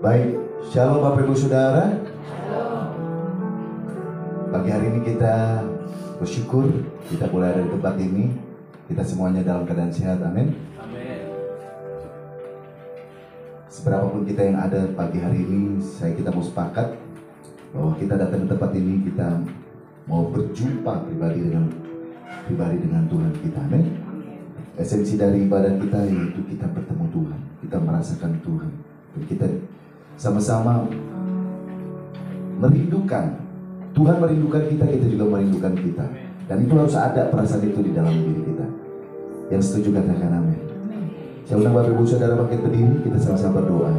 Baik, shalom Bapak Ibu Saudara. Pagi hari ini kita bersyukur kita boleh ada di tempat ini. Kita semuanya dalam keadaan sehat, amin. Seberapapun kita yang ada pagi hari ini, kita mau sepakat bahwa kita datang ke tempat ini, kita mau berjumpa pribadi dengan Tuhan kita, amin. Esensi dari ibadah kita yaitu kita bertemu Tuhan, kita merasakan Tuhan, dan kita sama-sama merindukan. Tuhan merindukan kita, kita juga merindukan kita. Dan itu harus ada perasaan itu di dalam diri kita. Yang setuju katakan amin. Saya undang Bapak Ibu Saudara bangkit berdiri, kita sama-sama berdoa.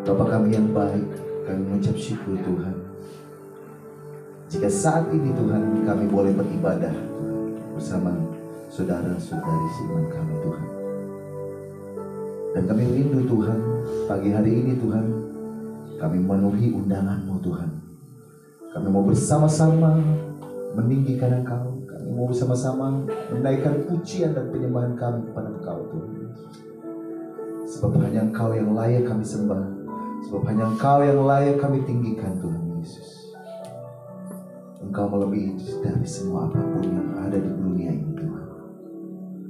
Bapa kami yang baik, kami mengucap syukur Tuhan. Jika saat ini Tuhan kami boleh beribadah bersama saudara-saudari seiman kami Tuhan. Dan kami rindu Tuhan, pagi hari ini Tuhan, kami memenuhi undangan-Mu Tuhan. Kami mau bersama-sama meninggikan Engkau. Kami mau bersama-sama menaikkan pujian dan penyembahan kami kepada Engkau Tuhan. Sebab hanya Engkau yang layak kami sembah. Sebab hanya Engkau yang layak kami tinggikan Tuhan Yesus. Engkau melebihi dari semua apapun yang ada di dunia ini Tuhan.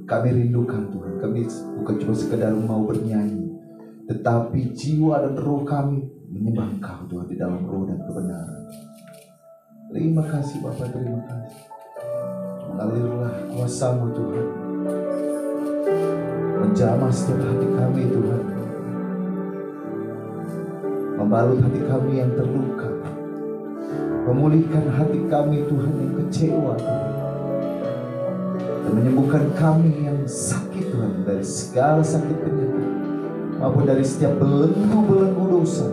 Kami rindukan Tuhan, kami bukan cuma sekedar mau bernyanyi, tetapi jiwa dan roh kami menyembah Engkau Tuhan di dalam roh dan kebenaran. Terima kasih Bapa, terima kasih. Mengalirlah kuasa-Mu Tuhan, menjamah setiap hati kami Tuhan, membalut hati kami yang terluka, memulihkan hati kami Tuhan yang kecewa Tuhan, dan menyembuhkan kami yang sakit Tuhan dari segala sakit penyakit maupun dari setiap belenggu-belenggu dosa.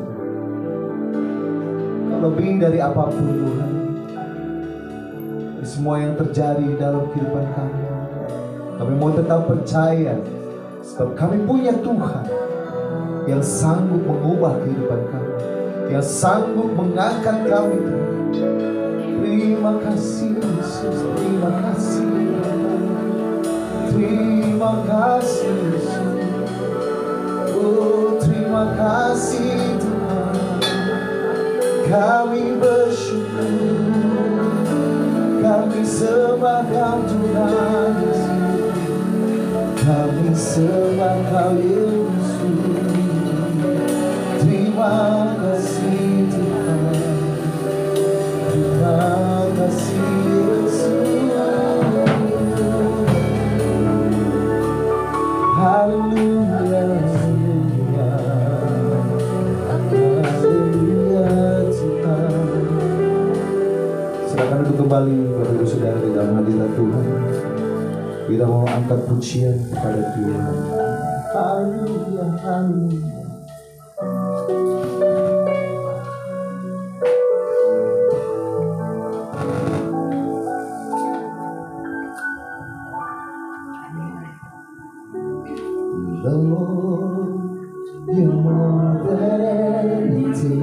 Lebih dari apapun Tuhan, dari semua yang terjadi dalam kehidupan kami, kami mau tetap percaya sebab kami punya Tuhan yang sanggup mengubah kehidupan kami, yang sanggup mengangkat kami Tuhan. Terima kasih Yesus, terima kasih, terima kasih Yesus. Oh terima kasih Tuhan, kami bersyukur, kami sembah Kau Tuhan Yesus, kami sembah Kau Yesus. Terima kasih Tuhan, terima kasih Yesus. Haleluya, haleluya, haleluya Tuhan. Silakan duduk kembali Bapak Ibu Saudara di dalam hadirat Tuhan. Kita mau angkat pujian kepada Tuhan. Haleluya, haleluya. Lord, you're more than anything.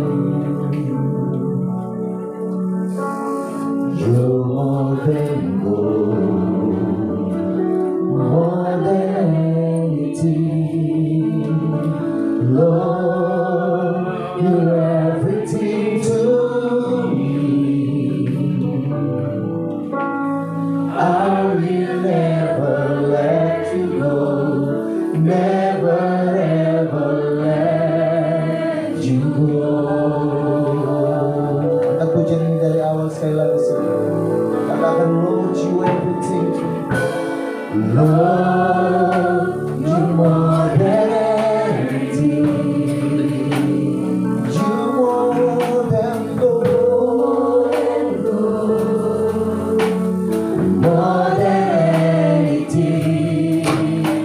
You're more than gold, more than anything. Lord, you're everything to me. I will never let you go. Never ever let you go. Angkat pujian ini dari awal sekali lagi. Katakan Lord you everything. Lord you more than anything. You more than gold. More than anything.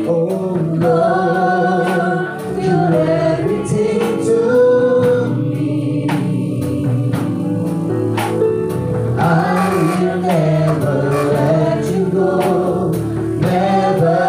Oh Lord, you're everything to me. I will never let you go, never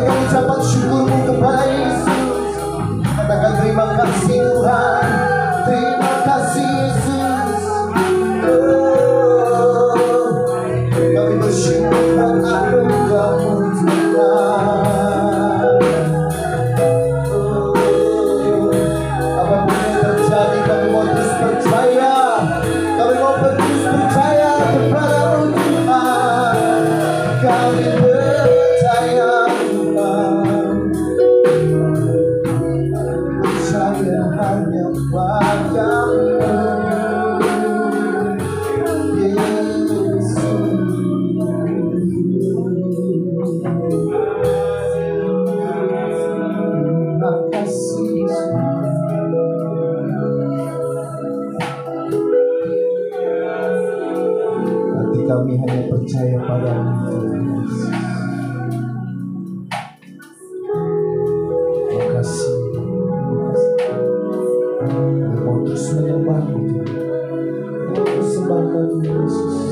Katakan ucapan syukurmu kepada Yesus. Katakan terima kasih Tuhan. Terima kasih Yesus. Kami bersyukur karena Engkau Tuhan. Apapun yang terjadi, kami mau terus percaya. Kami mau terus percaya kepada-Mu Tuhan. Kami percaya Tuhan. Percaya hanya padamu Yesus. Terima kasih Yesus. Hati kami hanya percaya padamu Tuhan Yesus. Terima kasih. Kami mau terus menyembah-Mu Tuhan. Kami persembahkan Yesus.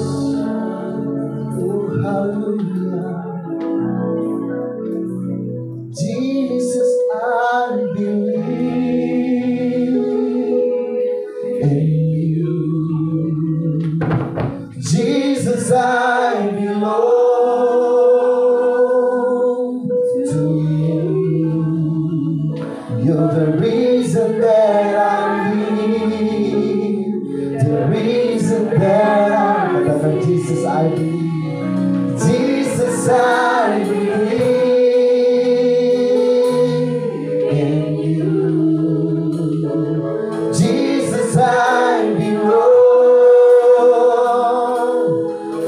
Oh haleluya. Jesus, I believe in you. Jesus, I belong to you. You're the reason that I live. The reason that I katakan Jesus, I believe. Jesus, I believe in you. Jesus, I belong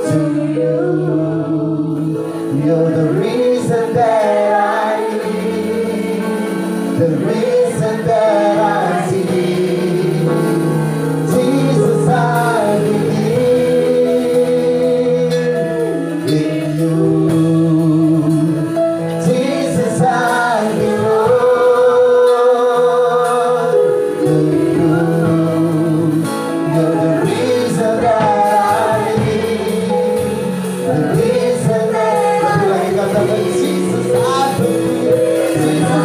to you. You're the reason that I live, the reason that I see. Jesus, I believe in you. Jesus, I belong to you. You're the reason that I live, the reason that I live. Jesus, I believe. Jesus, I believe.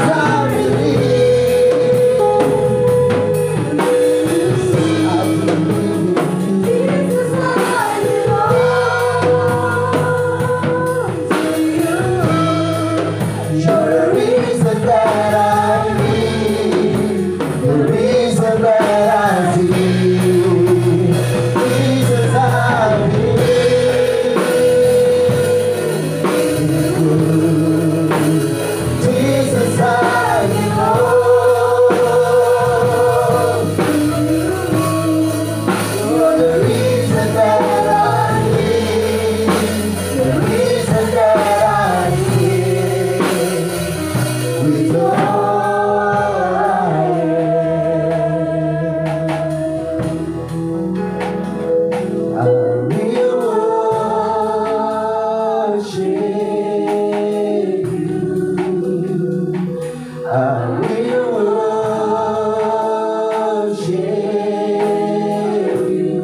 I believe in you. Jesus, I belong to you. You're the reason that I live, the reason that I see. Jesus, I believe in you. Jesus, I belong. You're the reason that I live, the reason that I see. With all I am, I will worship you. I will worship you.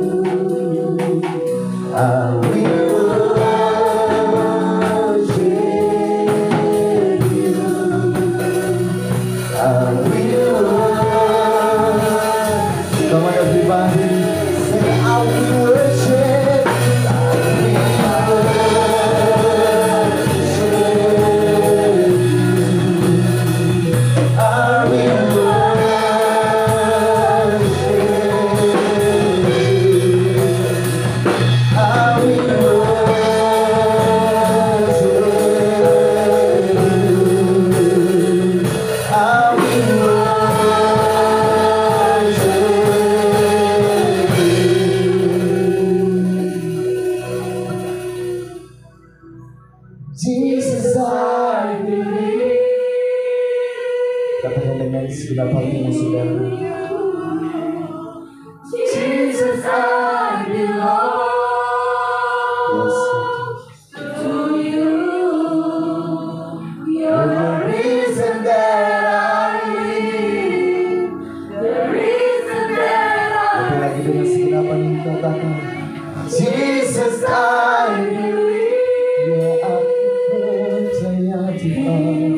I will worship you. I will worship. Come on, everybody, say, I will worship. I will worship. I will worship. I will worship. I will worship. Jesus, I believe. Katakan dengan segenap hatimu, saudara. Jesus, I belong Yes, to you. You're the reason that I live, the reason that Lebih I lagi dengan segenap hatimu katakan, Jesus, I believe. Ya, aku percaya Tuhan.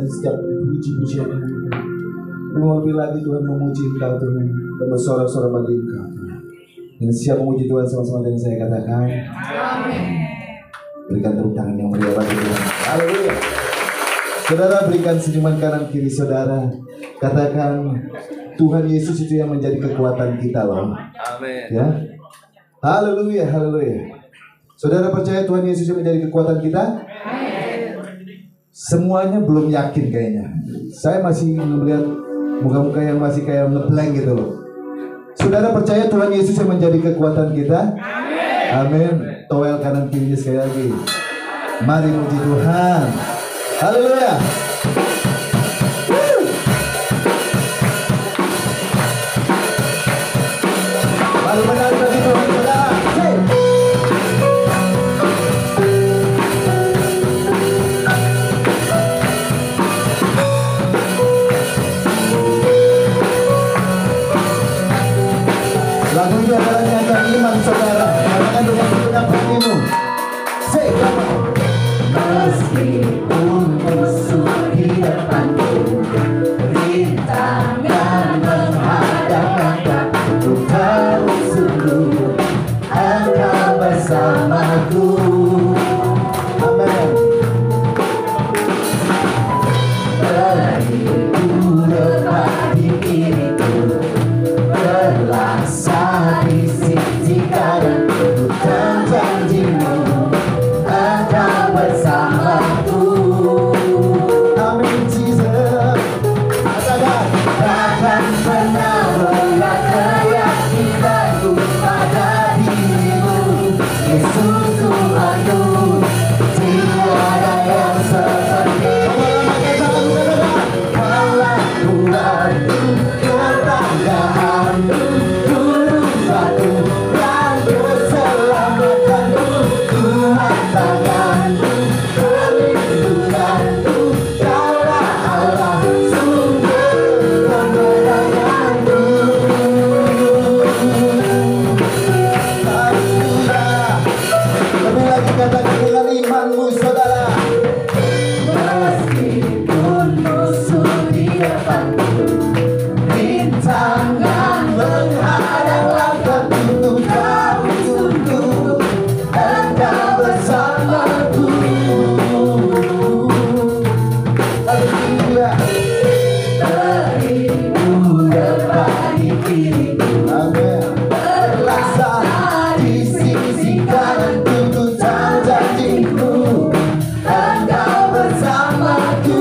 dari setiap puji-pujian yang kita. Lebih lagi Tuhan memuji Engkau Tuhan dan bersorak-sorak bagi Engkau Tuhan. Yang siap memuji Tuhan sama-sama dengan saya katakan. Amin. Berikan tepuk tangan yang meriah bagi Tuhan. Haleluya. Saudara, berikan senyuman kanan kiri saudara. Katakan, Tuhan Yesus itu yang menjadi kekuatan kita loh. Amin. Ya. Haleluya, haleluya. Saudara percaya Tuhan Yesus yang menjadi kekuatan kita? Semuanya belum yakin kayaknya. Saya masih melihat muka-muka yang masih kayak ngeblank gitu loh. Saudara percaya Tuhan Yesus yang menjadi kekuatan kita? Amin. Towel kanan kirinya sekali lagi. Mari puji Tuhan. Haleluya. Mari menari bagi Tuhan saudara. Lagu ini adalah nyanyian iman saudara. Katakan dengan segenap hatimu. Say, come on. Meskipun musuh di depanku, rintangan menghadap aku, tahu sungguh Engkau bersamaku. Amin. Beriku lepat di diriku, berlaksa di sisi kananku, janjimu Engkau bersamaku. Amin, Jesus. Katakan. Takkan pernah berat keyakinanku pada dirimu, Yesus Tuhanku. Tiada yang seperti Kaulah Tuhanku, kebanggaanku, gunung batu dan keselamatanku, Tuhan tanganku, perlindunganku, Kaulah Allah, sumber kemenanganku. Haleluya. Lebih lagi katakan dengan imanmu saudara. Meskipun musuh di depanku, rintangan menghadang langkahku, tahu sungguh Engkau bersamaku. Haleluya. Beriku lepat di diriku, Amin. berlaksa di sisi kananku, ku tahu janjimu Engkau bersamaku.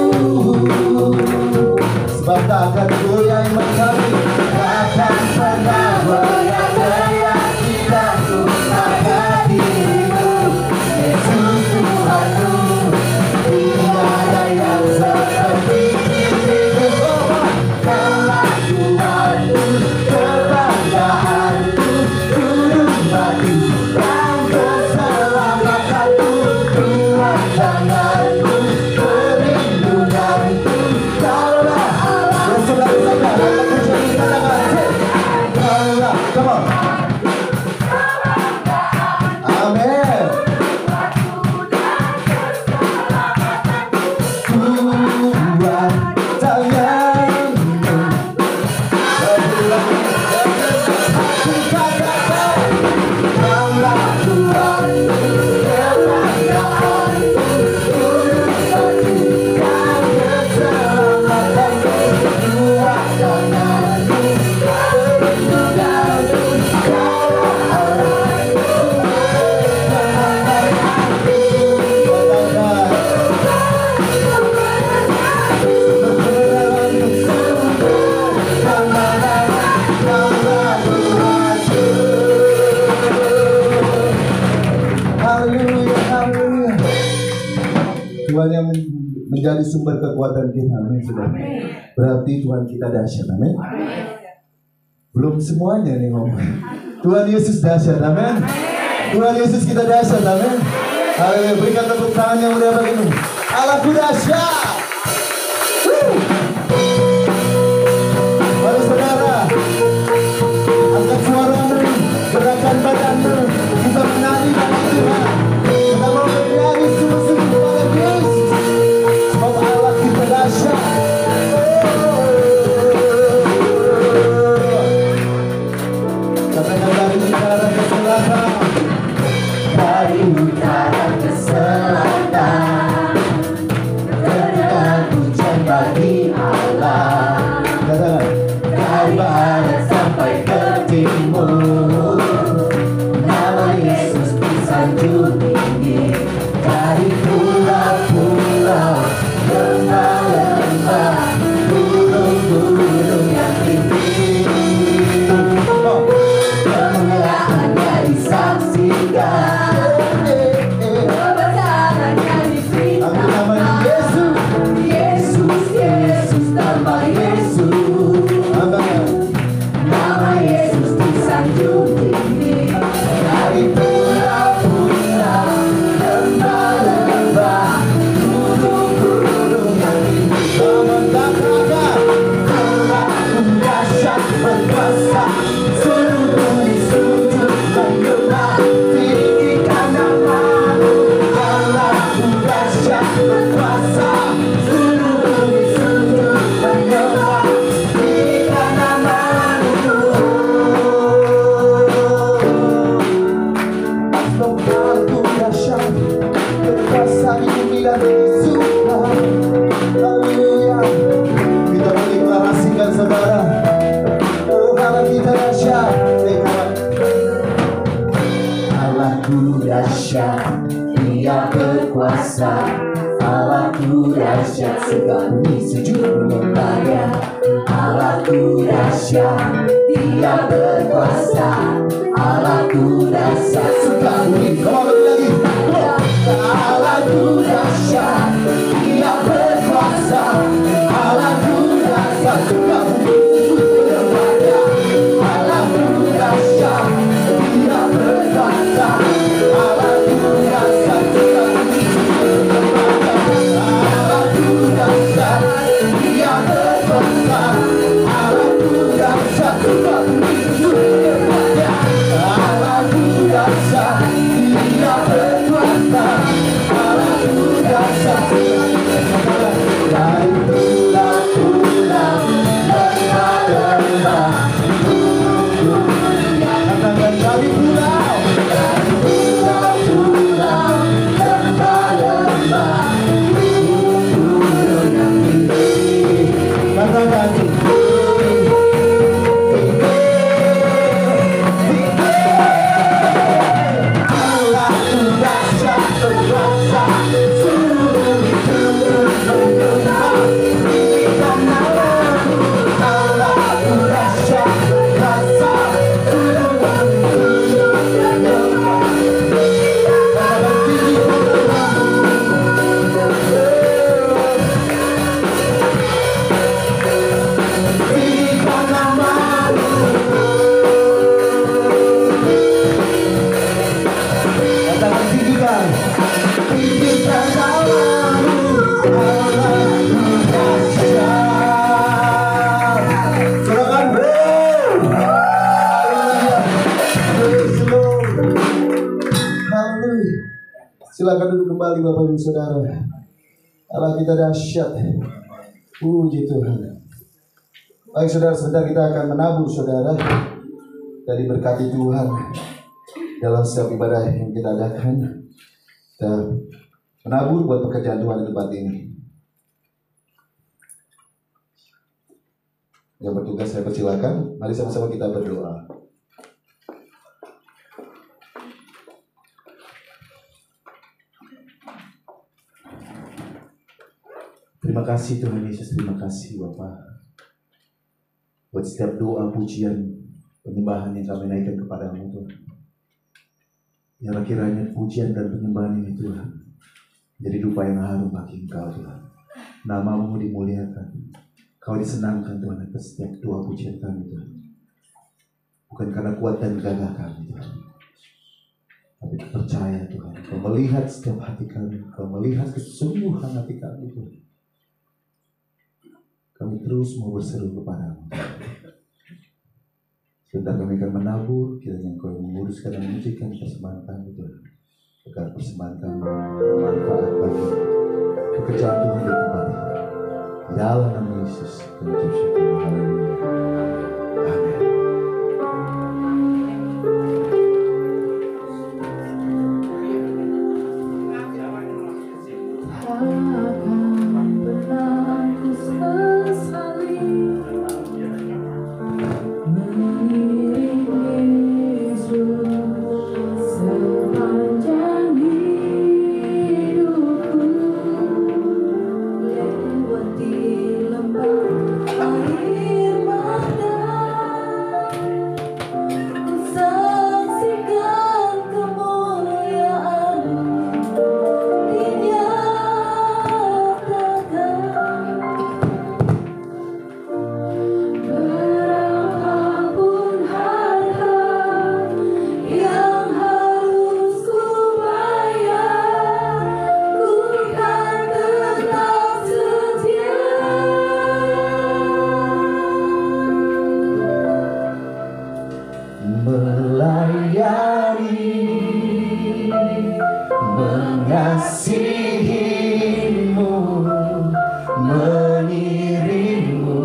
Sebab tak akan goyah iman kami. Takkan pernah goyah keyakinanku pada dirimu, Yesus Tuhanku. Tiada yang seperti dirimu. Kaulah Tuhanku, kebanggaanku, gunung batu dan keselamatanku, Tuhan tanganku, perlindunganku, Kaulah Allah. Dan saudara saja, katakan puji katakan. Kaulah, come on. Amin. Tuhan tanganmu. Kaulah Tuhanku, kebanggaanku, gunung batu dan keselamatanku, Tuhan tanganku, perlindunganku, Kaulah Allah, Haleluya, haleluya. Tuhan yang menjadi sumber kekuatan kita. Amin, saudara. Berarti Tuhan kita dahsyat. Amin. Belum semuanya nih ngomong. Tuhan Yesus dahsyat. Amin. Tuhan Yesus kita dahsyat. Amin. Haleluya. Berikan tepuk tangan yang meriah bagimu. Allahku dahsyat. Mari saudara, angkat suaramu, gerakan badanmu, kita menari bagi Tuhan. Kita mau menari sungguh-sungguh kepada Yesus. Sebab Allah kita dahsyat. dirimu. Nama Yesus disanjung tinggi dari pulau-pulau, lembah-lembah, gunung-gunung yang tinggi. Kemuliaannya disaksikan, kebesarannya diceritakan. Yesus, Yesus, nama Yesus. Nama Yesus disanjung tinggi dari pulau-pulau, lembah-lembah, gunung-gunung yang tinggi. Allahku dahsyat berkuasa, seluruh bumi sujud menyembah, tinggikan nama-Mu. Allahku dahsyat berkuasa, seluruh bumi sujud menyembah, tinggikan nama-Mu. Allahku dahsyat berkuasa di bumi dan di surga. Haleluya. Kita mendeklarasikan saudara, oh Allah kita dahsyat. Allahku dahsyat, Dia berkuasa. Allahku dahsyat, segala bumi sujud menyembah-Nya. Allahku dahsyat, Dia berkuasa. Allahku dahsyat, segala bumi. Kembali lagi. Allahku dahsyat, Dia berkuasa. Allahku dahsyat, segala bumi sujud menyembah-Nya. Allahku dahsyat, Dia berkuasa. Allahku dahsyat, segala bumi sujud menyembah-Nya. Allahku dahsyat, Dia berkuasa. Allahku dahsyat, segala bumi sujud menyembah-Nya. Allahku dahsyat, Dia berkuasa. Allahku dahsyat, dari pulau-pulau, lembah-lembah, katakan dari pulau-pulau, lembah-lembah, gunung yang tinggi. Katakan Allahku dahsyat berkuasa, seluruh bumi sujud menyembah, tinggikan nama-Mu. Allahku dahsyat berkuasa, seluruh bumi sujud menyembah, katakan tinggikan nama-Mu. Tinggikan nama-Mu. Katakan tinggikan, tinggikan nama-Mu. Allahku dahsyat. Silakan haleluya. Praise the Lord. Haleluya. Silakan duduk kembali Bapak Ibu Saudara. Allah kita dahsyat. Puji Tuhan. Baik saudara, sebentar kita akan menabur saudara dan diberkati Tuhan dalam setiap ibadah yang kita adakan. Kita menabur buat pekerjaan Tuhan di tempat ini. Yang bertugas saya persilakan. Mari sama-sama kita berdoa. Terima kasih Tuhan Yesus, terima kasih Bapa buat setiap doa, pujian, penyembahan yang kami naikkan kepadamu Tuhan. Yang kiranya pujian dan penyembahan ini Tuhan jadi dupa yang harum bagi Engkau Tuhan. Nama-Mu dimuliakan, Kau disenangkan Tuhan atas setiap doa pujian kami Tuhan. Bukan karena kuat dan gagah kami Tuhan, tapi percaya Tuhan, Kau melihat setiap hati kami, Kau melihat kesungguhan hati kami Tuhan. Kami terus mau berseru kepadamu. Sebentar kami akan menabur, kiranya Engkau yang menguruskan dan mengujikan persembahan kami Tuhan, agar persembahan kami bermanfaat bagi pekerjaan Tuhan di tempat ini. Di dalam nama Yesus kami ucap syukur. Haleluya. Amin. Mengiring melayani, mengasihimu, mengiringmu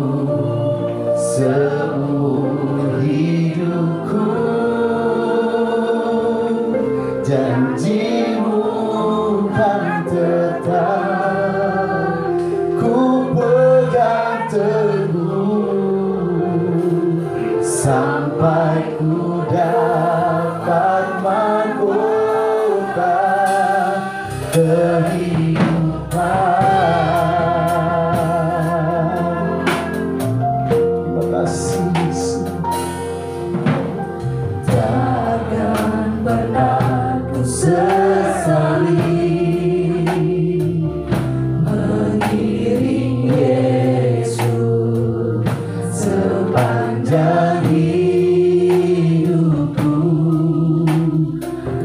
seumur hidupku. Janjimu kan tetap ku pegang teguh sampai ku dapat mahkota kehidupan. Terima kasih Yesus. Takkan pernah ku sesali mengiring Yesus sepanjang hidupku,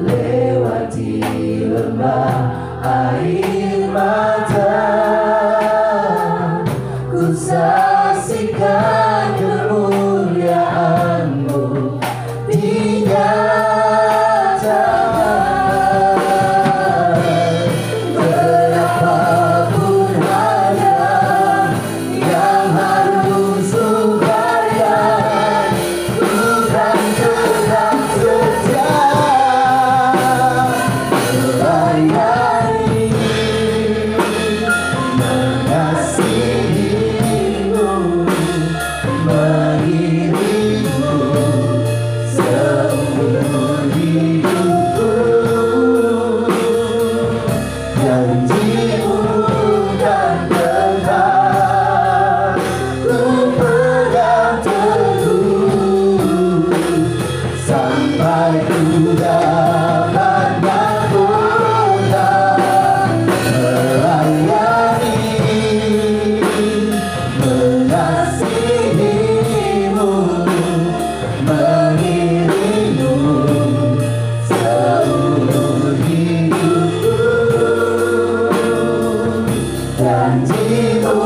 lewati lembah air mata, ku saksikan kemuliaan-Mu di nyata. Berapapun harga yang harus ku bayar, ku kan tetap setia melayani, mengasihimu, mengiringmu seumur hidupku. Janjimu kan tetap ku pegang teguh sampai ku dapat mahkota melayani, mengasihimu, mengiringmu seumur hidupku. Janjimu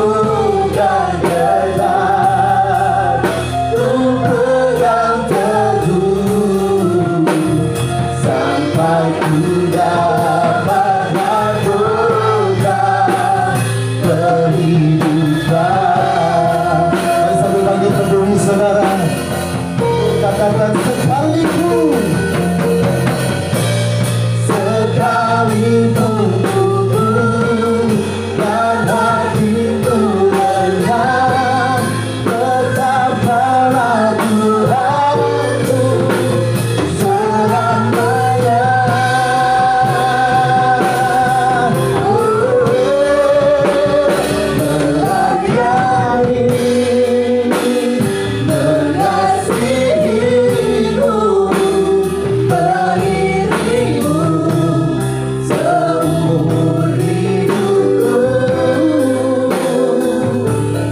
kan tetap ku pegang teguh sampai ku dapat mahkota kehidupan. Mari sambil lagi berdiri saudara, katakan sekalipun, sekalipun tubuh dan hatiku lenyap, tetaplah Tuhanku selamanya. Melayani, mengasihimu, mengiringmu seumur hidupku.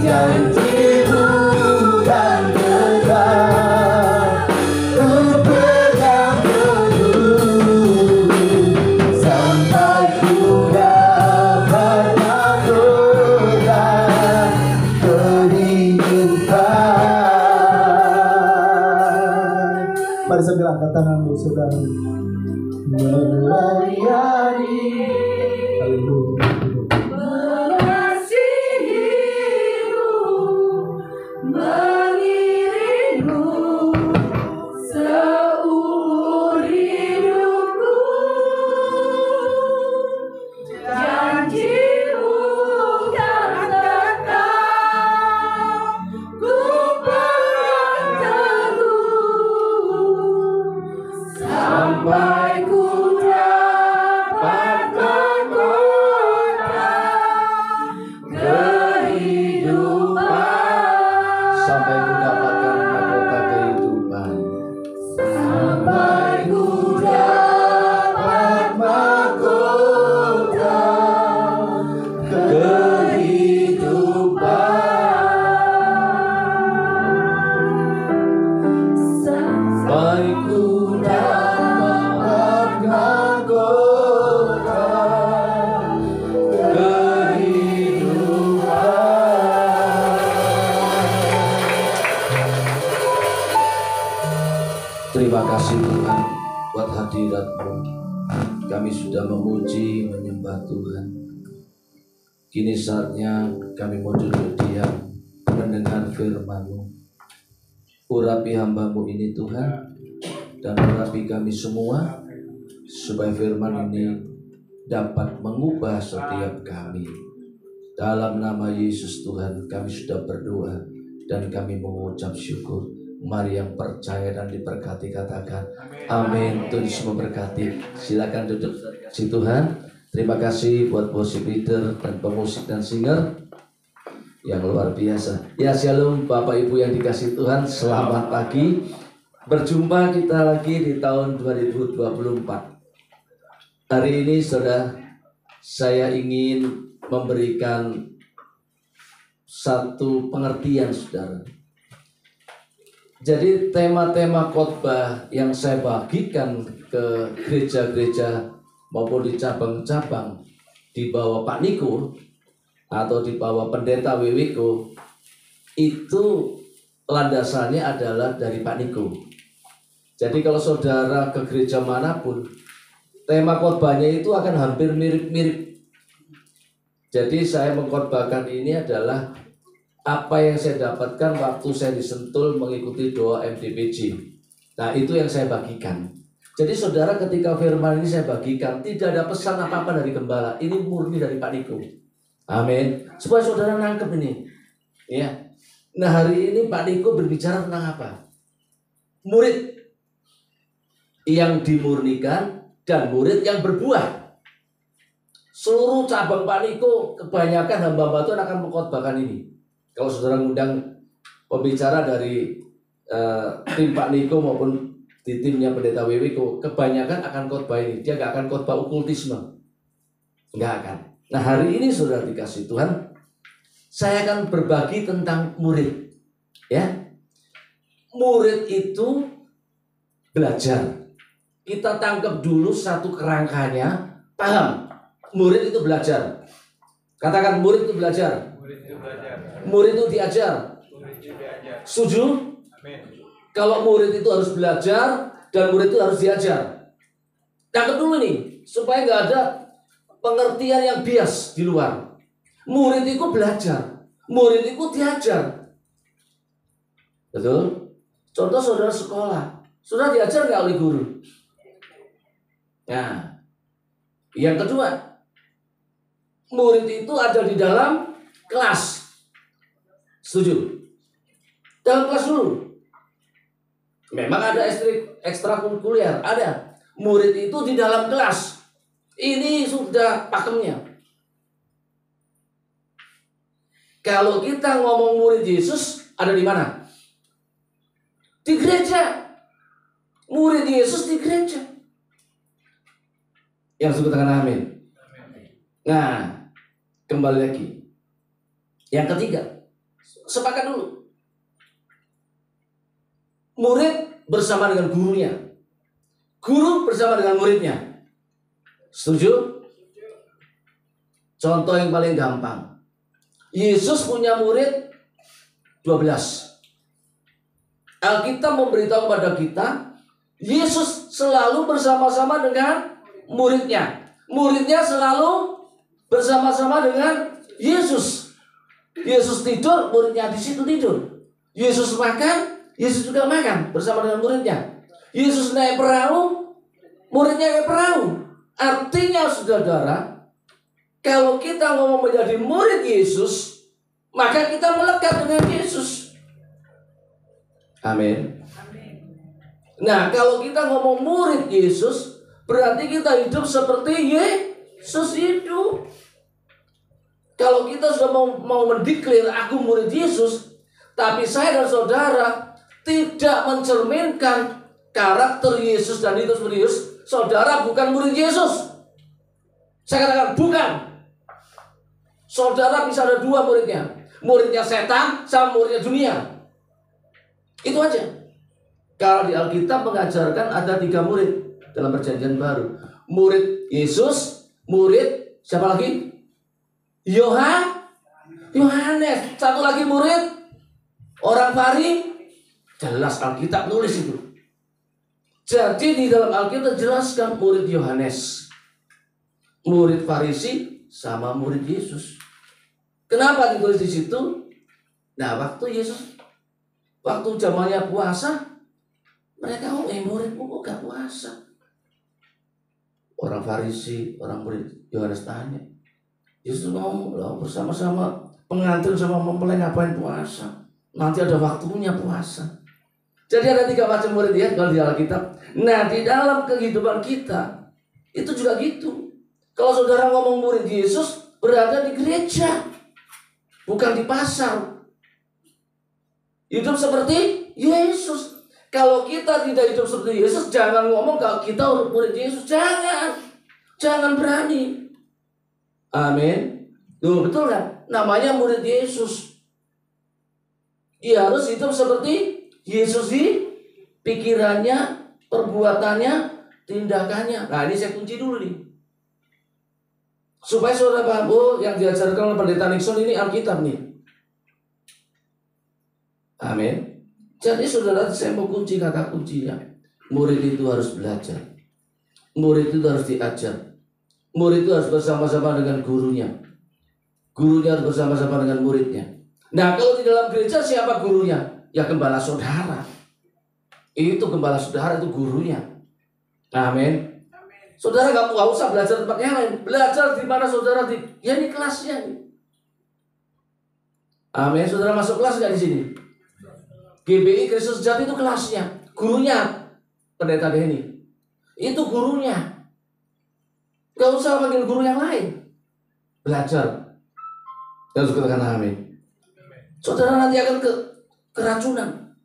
Janjimu kan tetap ku pegang teguh sampai ku dapat mahkota kehidupan. Mari sambil angkat tanganmu saudara, melayani. Haleluya. Mengasihimu, mengiringmu seumur hidupku. Janjimu kan tetap ku pegang teguh sampai ku dapat mahkota kehidupan. Sampai ku dapatkan mahkota kehidupan. Sampai ku dapat mahkota kehidupan. Sampai ku dapat mahkota kehidupan. Terima kasih Tuhan buat hadirat-Mu. Kami sudah memuji, menyembah Tuhan. Kini saatnya kami mau duduk diam mendengar firman-Mu. Urapi hamba-Mu ini Tuhan, dan urapi kami semua, supaya firman ini dapat mengubah setiap kami. Dalam nama Yesus Tuhan kami sudah berdoa dan kami mengucap syukur. Mari yang percaya dan diberkati katakan amin. Tuhan Yesus memberkati. Silakan duduk si Tuhan. Terima kasih buat worship leader dan pemusik dan singer yang luar biasa. Ya, shalom Bapak Ibu yang dikasihi Tuhan. Selamat pagi. Berjumpa kita lagi di tahun 2024. Hari ini saudara, saya ingin memberikan satu pengertian saudara. Jadi tema-tema khotbah yang saya bagikan ke gereja-gereja maupun di cabang-cabang di bawah Pak Niko atau di bawah pendeta Wiwiko, itu landasannya adalah dari Pak Niko. Jadi kalau saudara ke gereja manapun, tema khotbahnya itu akan hampir mirip-mirip. Jadi saya mengkhotbahkan ini adalah apa yang saya dapatkan waktu saya disentul mengikuti doa MDPJ. Nah, itu yang saya bagikan. Jadi saudara, ketika firman ini saya bagikan, tidak ada pesan apa-apa dari gembala. Ini murni dari Pak Niko. Amin. Supaya saudara nangkep ini. Ya. Nah, hari ini Pak Niko berbicara tentang apa? Murid yang dimurnikan dan murid yang berbuah. Seluruh cabang Pak Niko, kebanyakan hamba-hamba Tuhan akan mengkhotbahkan ini. Kalau saudara ngundang pembicara dari tim Pak Niko maupun di timnya pendeta Wiwiko, kebanyakan akan khotbah ini. Dia gak akan khotbah okultisme, gak akan. Nah, hari ini saudara dikasih Tuhan, saya akan berbagi tentang murid. Ya, murid itu belajar. Kita tangkap dulu satu kerangkanya, paham? Murid itu belajar. Katakan murid itu belajar. Murid itu diajar. Setuju? Kalau murid itu harus belajar dan murid itu harus diajar. Tangkap dulu nih, supaya nggak ada pengertian yang bias di luar. Murid itu belajar, murid itu diajar. Betul? Contoh saudara sekolah, saudara diajar nggak oleh guru? Nah, yang kedua, murid itu ada di dalam kelas. Setuju? Dalam kelas dulu. Memang ada ekstrakurikuler, ada. Murid itu di dalam kelas. Ini sudah pakemnya. Kalau kita ngomong murid Yesus, ada di mana? Di gereja. Murid Yesus di gereja. Yang sebut dengan amin. Nah, kembali lagi. Yang ketiga, sepakat dulu. Murid bersama dengan gurunya. Guru bersama dengan muridnya. Setuju? Contoh yang paling gampang. Yesus punya murid 12. Alkitab memberitahu kepada kita, Yesus selalu bersama-sama dengan muridnya. Muridnya selalu bersama-sama dengan Yesus. Yesus tidur, muridnya di situ tidur. Yesus makan, Yesus juga makan bersama dengan muridnya. Yesus naik perahu, muridnya naik perahu. Artinya saudara, kalau kita ngomong menjadi murid Yesus, maka kita melekat dengan Yesus. Amin. Nah, kalau kita ngomong murid Yesus, berarti kita hidup seperti Yesus hidup. Kalau kita sudah mau mendeklar aku murid Yesus, tapi saya dan saudara tidak mencerminkan karakter Yesus dan hidup seperti Yesus, saudara bukan murid Yesus. Saya katakan bukan. Saudara bisa ada dua muridnya. Muridnya setan sama muridnya dunia. Itu aja. Kalau di Alkitab mengajarkan ada 3 murid dalam perjanjian baru. Murid Yesus, murid siapa lagi? Yohanes. Satu lagi murid orang Fari. Jelas Alkitab nulis itu. Jadi di dalam Alkitab jelaskan murid Yohanes, murid Farisi, sama murid Yesus. Kenapa ditulis di situ? Nah, waktu zamannya puasa, mereka muridmu kok gak puasa? Orang Farisi, orang murid Yohanes tanya, Yesus ngomong, bersama-sama pengantin sama mempelai ngapain puasa? Nanti ada waktunya puasa. Jadi ada 3 macam murid ya kalau di Alkitab. Nah, di dalam kehidupan kita itu juga gitu. Kalau saudara ngomong murid Yesus, berada di gereja, bukan di pasar. Hidup seperti Yesus. Kalau kita tidak hidup seperti Yesus, jangan ngomong kalau kita murid Yesus. Jangan berani. Amin. Tuh, betul kan? Namanya murid Yesus. Dia harus hidup seperti Yesus di pikirannya, perbuatannya, tindakannya. Nah, ini saya kunci dulu nih. Supaya saudara paham, yang diajarkan oleh Pendeta Nixon ini Alkitab nih. Amin. Jadi saudara, saya mau kunci kata kuncinya. Murid itu harus belajar. Murid itu harus diajar. Murid itu harus bersama-sama dengan gurunya. Gurunya harus bersama-sama dengan muridnya. Nah, kalau di dalam gereja siapa gurunya? Ya gembala saudara. Itu gembala saudara, itu gurunya. Amin. Saudara gak usah belajar tempat yang lain. Belajar di mana saudara ya ini kelasnya. Amin. Saudara masuk kelas gak di sini? GBI Kristus Sejati itu kelasnya. Gurunya Pendeta Denny. Itu gurunya. Gak usah panggil guru yang lain. Belajar. Harus katakan amin. Saudara nanti akan keracunan.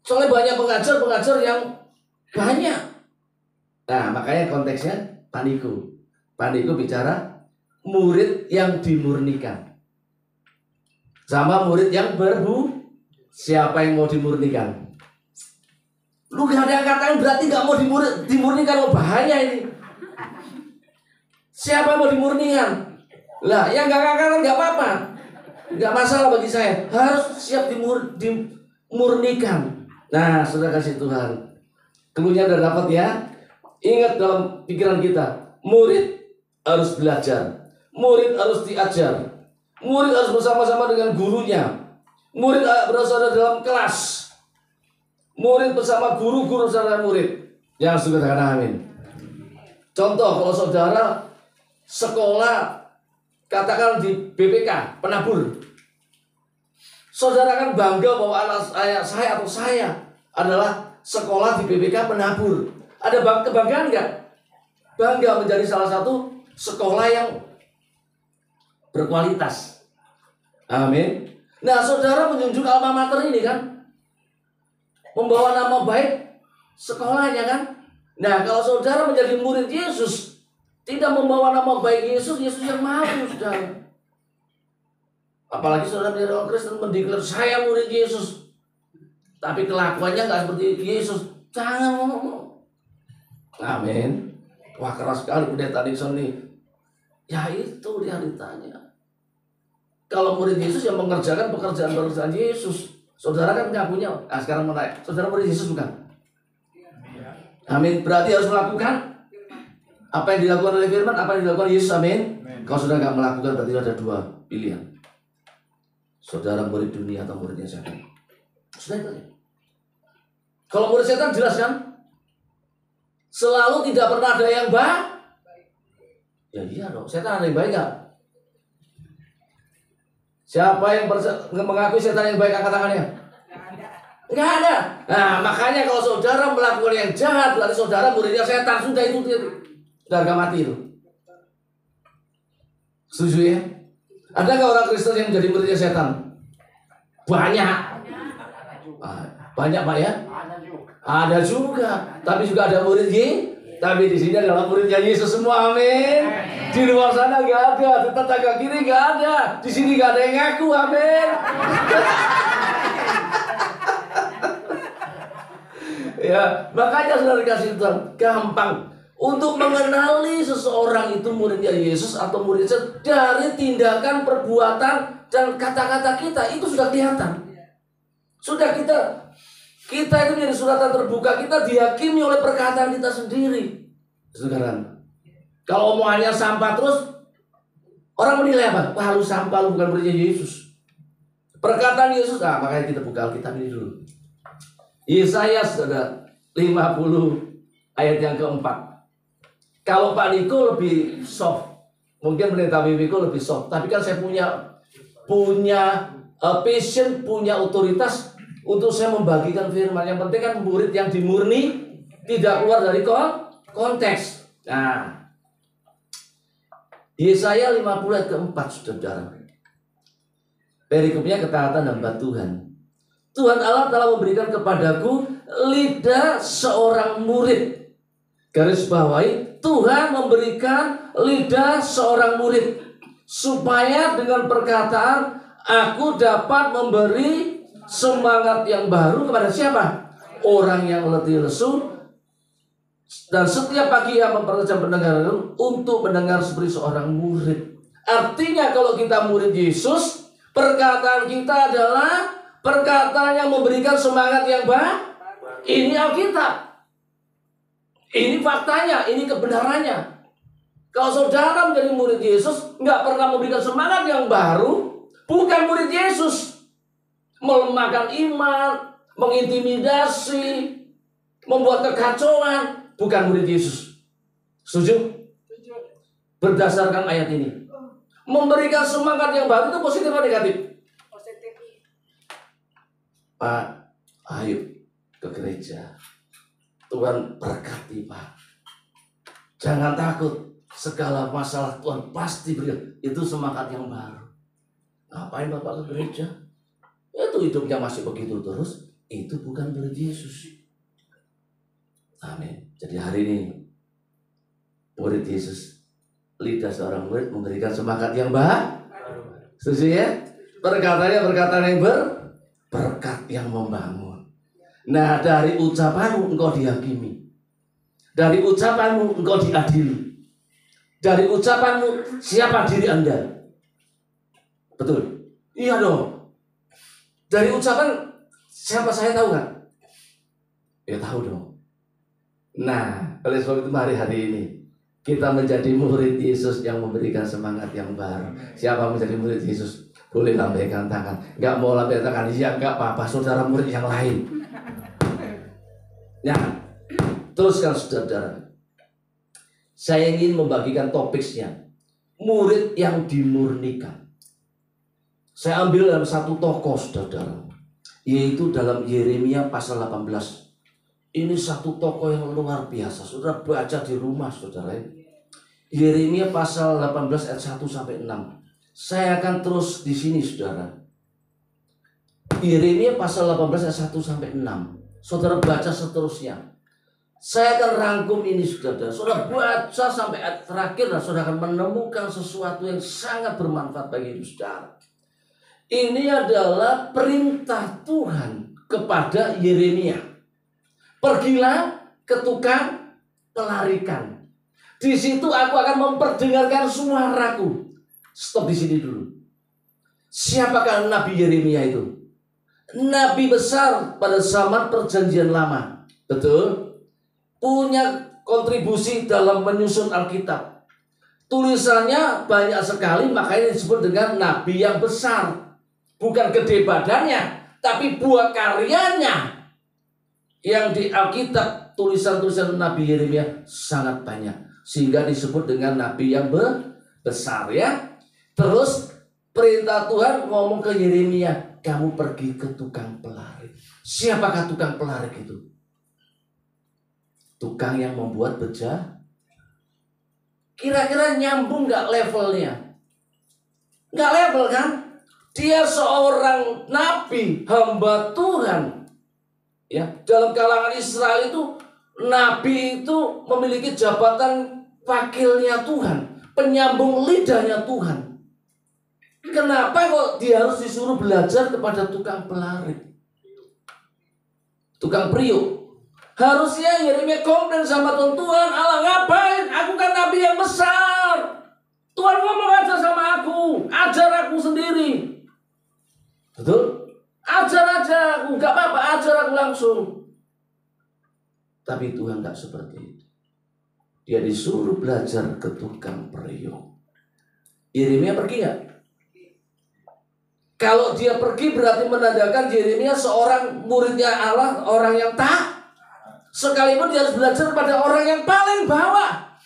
Soalnya banyak pengajar yang banyak. Nah, makanya konteksnya Pak Niko bicara murid yang dimurnikan sama murid yang siapa yang mau dimurnikan? Lu gak ada yang katakan berarti gak mau dimurnikan. Bahaya ini. Siapa yang mau dimurnikan? Lah, yang gak katakan gak apa-apa, gak masalah bagi saya. Harus siap dimurnikan. Nah, saudara kasih Tuhan, keluarnya udah dapat ya. Ingat dalam pikiran kita, murid harus belajar, murid harus diajar, murid harus bersama-sama dengan gurunya, murid berada dalam kelas, murid bersama guru bersama murid. Yang sudah katakan amin. Contoh, kalau saudara sekolah katakan di BPK penabur, saudara kan bangga bahwa anak saya atau saya adalah sekolah di BPK penabur. Ada kebanggaan nggak? Bangga menjadi salah satu sekolah yang berkualitas. Amin. Nah, saudara menunjuk alma mater ini kan, membawa nama baik sekolahnya kan. Nah, kalau saudara menjadi murid Yesus, tidak membawa nama baik Yesus yang malu, saudara. Apalagi saudara menjadi orang Kristen mendeklar saya murid Yesus, tapi kelakuannya nggak seperti Yesus. Jangan ngomong. Amin. Wah, keras sekali Pendeta Nixon nih. Ya itu realitanya. Kalau murid Yesus yang mengerjakan pekerjaan Yesus, saudara kan nggak punya. Sekarang mau naik. Saudara murid Yesus bukan? Amin. Berarti harus melakukan apa yang dilakukan oleh Firman, apa yang dilakukan Yesus. Amin. Kalau saudara nggak melakukan, berarti ada 2 pilihan. Saudara murid dunia atau muridnya setan. Sudah itu. Kalau murid setan jelas kan? Selalu tidak pernah ada yang baik. Ya iya dong, setan ada yang baik gak? Siapa yang mengakui setan yang baik, angkat tangannya? Nggak ada. Nah, makanya kalau saudara melakukan yang jahat, berarti saudara muridnya setan. Sudah itu harga mati itu. Setuju ya? Ada nggak orang Kristen yang menjadi muridnya setan? Banyak. Banyak Pak ya? Ada juga. Tapi juga ada murid tapi di sini adalah muridnya Yesus semua. Amin. Di luar sana nggak ada, di tetangga kiri nggak ada, di sini nggak ada yang ngaku. Amin. Ya, makanya saudara dikasih Tuhan gampang untuk mengenali seseorang itu muridnya Yesus atau murid Yesus dari tindakan, perbuatan, dan kata-kata kita. Itu sudah kelihatan. Sudah kita Kita itu menjadi suratan terbuka, kita dihakimi oleh perkataan kita sendiri. Saudara, kalau omongannya sampah terus, orang menilai apa? Wah, lu sampah, lu bukan muridnya Yesus. Perkataan Yesus, makanya kita buka Alkitab ini dulu. Yesaya saudara 50 ayat yang keempat. Kalau Pak Niko lebih soft, mungkin pendeta Wiko lebih soft, tapi kan saya punya passion, punya otoritas untuk saya membagikan firman. Yang penting kan murid yang dimurni, tidak keluar dari konteks. Nah, Yesaya 50 ayat keempat, saudara. Perikopnya ketaatan hamba Tuhan. Tuhan Allah telah memberikan kepadaku lidah seorang murid. Garis bawahi, Tuhan memberikan lidah seorang murid, supaya dengan perkataan aku dapat memberi semangat yang baru kepada siapa? Orang yang letih lesu, dan setiap pagi yang mempertajam pendengaran untuk mendengar seperti seorang murid. Artinya kalau kita murid Yesus, perkataan kita adalah perkataan yang memberikan semangat yang baru. Ini Alkitab. Ini faktanya, ini kebenarannya. Kalau saudara menjadi murid Yesus, nggak pernah memberikan semangat yang baru, bukan murid Yesus. Melemahkan iman, mengintimidasi, membuat kekacauan, bukan murid Yesus. Setuju? Berdasarkan ayat ini, memberikan semangat yang baru itu positif atau negatif? Positif. Pak, ayo ke gereja. Tuhan berkati, Pak. Jangan takut, segala masalah Tuhan pasti berikan. Itu semangat yang baru. Ngapain Bapak ke gereja? Itu hidupnya masih begitu terus. Itu bukan murid Yesus. Amin. Jadi hari ini murid Yesus, lidah seorang murid memberikan semangat yang baru. Setuju ya? Perkataannya perkataan yang berkat yang membangun. Nah, dari ucapanmu engkau dihakimi. Dari ucapanmu engkau diadili. Dari ucapanmu siapa diri Anda? Betul? Iya dong. Dari ucapan siapa saya tahu kan? Ya tahu dong. Nah, oleh sebab itu mari hari ini kita menjadi murid Yesus yang memberikan semangat yang baru. Siapa menjadi murid Yesus? Boleh lambaikan tangan. Enggak mau lambaikan tangan, ya enggak apa-apa. Saudara murid yang lain. Ya, teruskan saudara. Saya ingin membagikan topiknya. Murid yang dimurnikan. Saya ambil dalam satu tokoh saudara, yaitu dalam Yeremia pasal 18. Ini satu tokoh yang luar biasa. Saudara baca di rumah saudara. Yeremia pasal 18 ayat 1 sampai 6. Saya akan terus di sini saudara. Yeremia pasal 18 ayat 1 sampai 6. Saudara baca seterusnya. Saya akan rangkum ini saudara. Saudara baca sampai ayat terakhir dan saudara akan menemukan sesuatu yang sangat bermanfaat bagi hidup saudara. Ini adalah perintah Tuhan kepada Yeremia. Pergilah ke tukang pelarikan. Di situ aku akan memperdengarkan suaraku. Stop di sini dulu. Siapakah Nabi Yeremia itu? Nabi besar pada zaman Perjanjian Lama. Betul? Punya kontribusi dalam menyusun Alkitab. Tulisannya banyak sekali, makanya disebut dengan Nabi yang besar. Bukan gede badannya, tapi buah karyanya yang di Alkitab, tulisan-tulisan Nabi Yeremia sangat banyak. Sehingga disebut dengan Nabi yang besar ya. Terus perintah Tuhan ngomong ke Yeremia, kamu pergi ke tukang pelarik. Siapakah tukang pelarik itu? Tukang yang membuat beja. Kira-kira nyambung gak levelnya? Gak level kan? Dia seorang nabi, hamba Tuhan. Ya, dalam kalangan Israel itu nabi itu memiliki jabatan wakilnya Tuhan, penyambung lidahnya Tuhan. Kenapa kok dia harus disuruh belajar kepada tukang pelarik? Tukang periuk. Harusnya Yeremia komplain sama Tuhan, Tuhan Allah ngapain? Aku kan nabi yang besar. Tuhan ngomong aja sama aku, ajar aku sendiri. Betul? ajar aja aku, nggak apa-apa, ajar aku langsung. Tapi Tuhan nggak seperti itu. Dia disuruh belajar ke tukang periuk. Yeremia pergi nggak? Kalau dia pergi berarti menandakan Yeremia seorang muridnya Allah, orang yang taat. Sekalipun dia harus belajar pada orang yang paling bawah.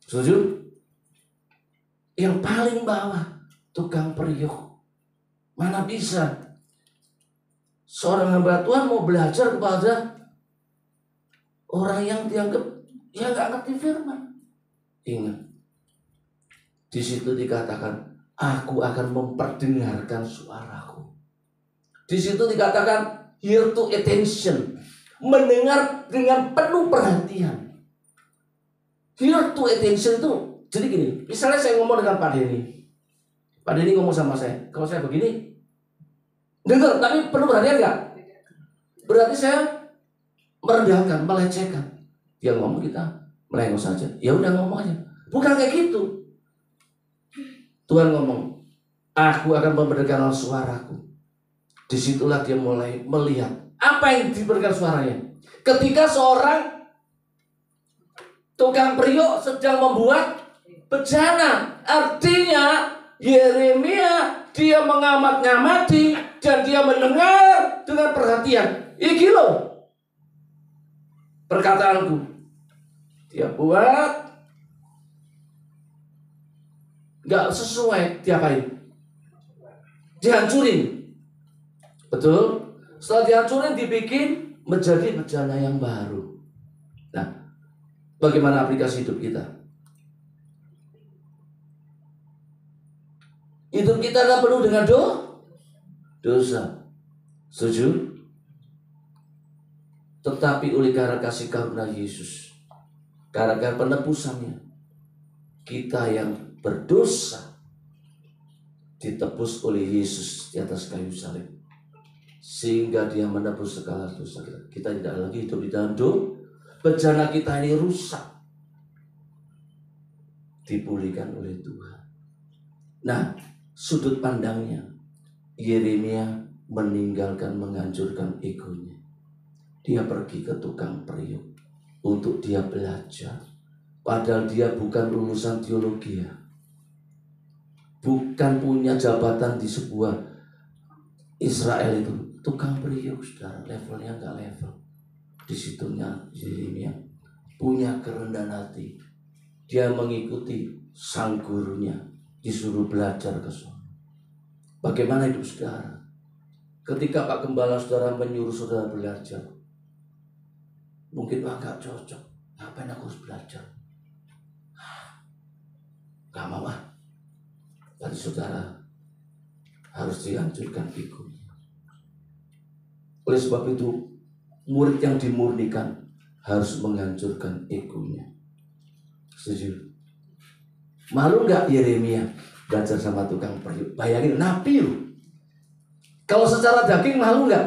Setuju? Yang paling bawah, tukang periuk. Mana bisa seorang hamba Tuhan mau belajar kepada orang yang dianggap ya nggak ngerti firman. Ingat, di situ dikatakan, aku akan memperdengarkan suaraku. Di situ dikatakan, hear to attention, mendengar dengan penuh perhatian. Hear to attention itu, jadi gini, misalnya saya ngomong dengan Pak Denny. Pak Denny ngomong sama saya, kalau saya begini, dengar, tapi penuh perhatian nggak? Berarti saya merendahkan, melecehkan. Dia ngomong, kita melengos saja. Ya udah ngomong aja. Bukan kayak gitu. Tuhan ngomong, aku akan memperdengarkan suaraku. Disitulah dia mulai melihat apa yang diberikan suaranya. Ketika seorang tukang periuk sedang membuat bejana, artinya Yeremia dia mengamat-ngamati dan dia mendengar dengan perhatian. Iki loh perkataanku. Dia buat nggak sesuai, diapain? Dihancurin. Betul? Setelah dihancurin dibikin menjadi bejana yang baru. Nah, bagaimana aplikasi hidup kita? Hidup kita adalah penuh dengan dosa. Setuju? Tetapi oleh karena kasih karunia Yesus, karena penebusannya, kita yang berdosa ditebus oleh Yesus di atas kayu salib, sehingga dia menebus segala dosa kita. Kita tidak lagi hidup di dalam dosa. Bejana kita ini rusak, dipulihkan oleh Tuhan. Nah, sudut pandangnya, Yeremia meninggalkan, menghancurkan egonya. Dia pergi ke tukang periuk untuk dia belajar. Padahal dia bukan lulusan teologi, bukan punya jabatan di sebuah Israel itu. Tukang periuk, saudara, levelnya nggak level. Di situnya Yeremia punya kerendahan hati. Dia mengikuti sang gurunya, disuruh belajar ke sana. Bagaimana hidup saudara? Ketika Pak Gembala saudara menyuruh saudara belajar, mungkin nggak cocok. Ngapain aku harus belajar? Gak mau ah. Tadi saudara harus dihancurkan egonya. Oleh sebab itu, murid yang dimurnikan harus menghancurkan egonya. Setuju? Malu nggak Yeremia belajar sama tukang periuk? Bayangin, nabi loh. Kalau secara daging malu nggak?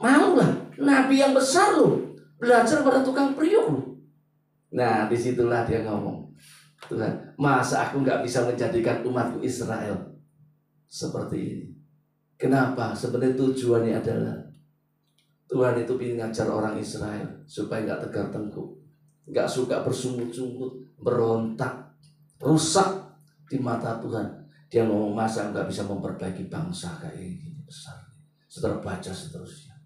Malu lah. Nabi yang besar loh, belajar pada tukang periuk loh. Nah, disitulah dia ngomong, Tuhan, masa aku nggak bisa menjadikan umatku Israel seperti ini? Kenapa? Sebenarnya tujuannya adalah Tuhan itu ingin ngajar orang Israel supaya nggak tegar tengkuk, nggak suka bersungut-sungut, berontak, rusak di mata Tuhan. Dia ngomong, masa nggak bisa memperbaiki bangsa kayak gini besar. Saudara baca seterusnya.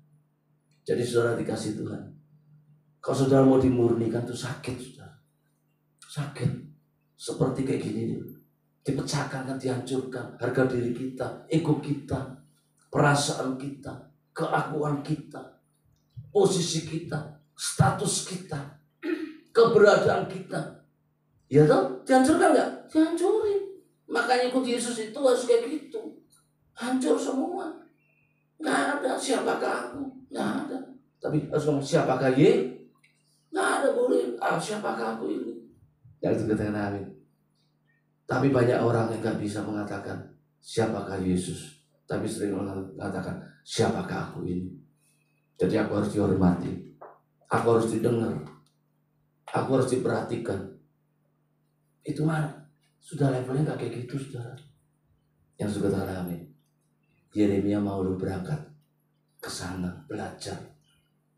Jadi saudara dikasih Tuhan, kalau saudara mau dimurnikan itu sakit, saudara. Sakit. Seperti kayak gini nih. Dipecahkan, dihancurkan harga diri kita, ego kita, perasaan kita, keakuan kita, posisi kita, status kita, keberadaan kita. Ya toh, dihancurkan nggak? Dihancurin. Makanya ikut Yesus itu harus kayak gitu. Hancur semua. Nggak ada siapakah aku, nggak ada. Tapi harus ngomong siapakah Ye? Nggak ada boleh. Siapakah aku ini? Yang itu katakan amin. Tapi banyak orang yang nggak bisa mengatakan siapakah Yesus. Tapi sering mengatakan siapakah aku ini. Jadi aku harus dihormati, aku harus didengar, aku harus diperhatikan. Itu mana? Sudah levelnya nggak kayak gitu, saudara. Yang suka amin. Yeremia mau lu berangkat ke sana belajar.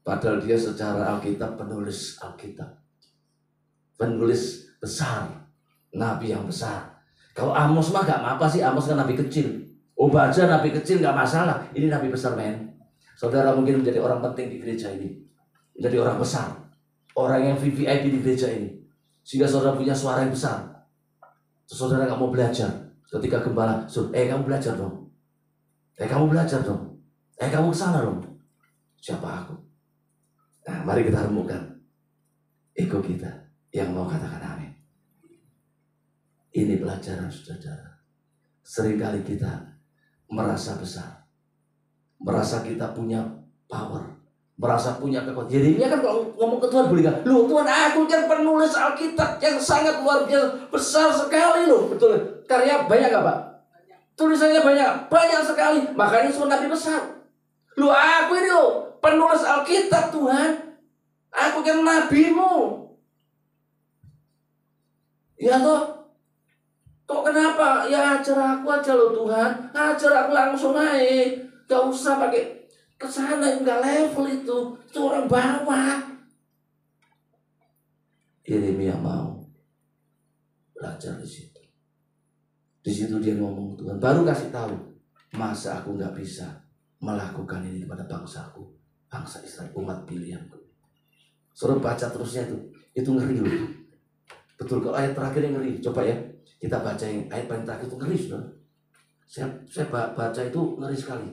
Padahal dia secara Alkitab penulis Alkitab. Penulis besar, nabi yang besar. Kalau Amos mah gak apa sih, Amos kan nabi kecil. Obadya nabi kecil gak masalah. Ini nabi besar men. Saudara mungkin menjadi orang penting di gereja ini. Menjadi orang besar. Orang yang VIP di gereja ini. Sehingga saudara punya suara yang besar. Terus saudara gak mau belajar. Ketika gembala, kamu belajar dong. Kamu belajar dong. Kamu kesana dong. Siapa aku? Nah, mari kita remukkan ego kita yang mau katakan amin. Ini pelajaran saudara. Seringkali kita merasa besar, merasa kita punya power, merasa punya kekuatan. Jadi kan kalau ngomong ke Tuhan boleh gak? Loh Tuhan, aku kan penulis Alkitab yang sangat luar biasa, besar sekali loh. Betul. Karya banyak gak Pak? Tulisannya banyak sekali. Makanya semua nabi besar. Loh aku ini loh penulis Alkitab Tuhan. Aku kan nabimu. Ya toh. Kok kenapa? Ya ajar aku aja loh Tuhan. Ajar aku langsung naik. Gak usah pakai kesana, enggak level itu. Itu orang bawah. Yeremia mau belajar di situ. Di situ dia ngomong Tuhan. Baru kasih tahu. Masa aku nggak bisa melakukan ini kepada bangsaku, bangsa Israel, umat pilihanku. Suruh baca terusnya itu ngeri loh. Betul, kalau ayat terakhir yang ngeri. Coba ya, kita baca yang ayat paling terakhir itu ngeri sudah. Saya baca itu ngeri sekali.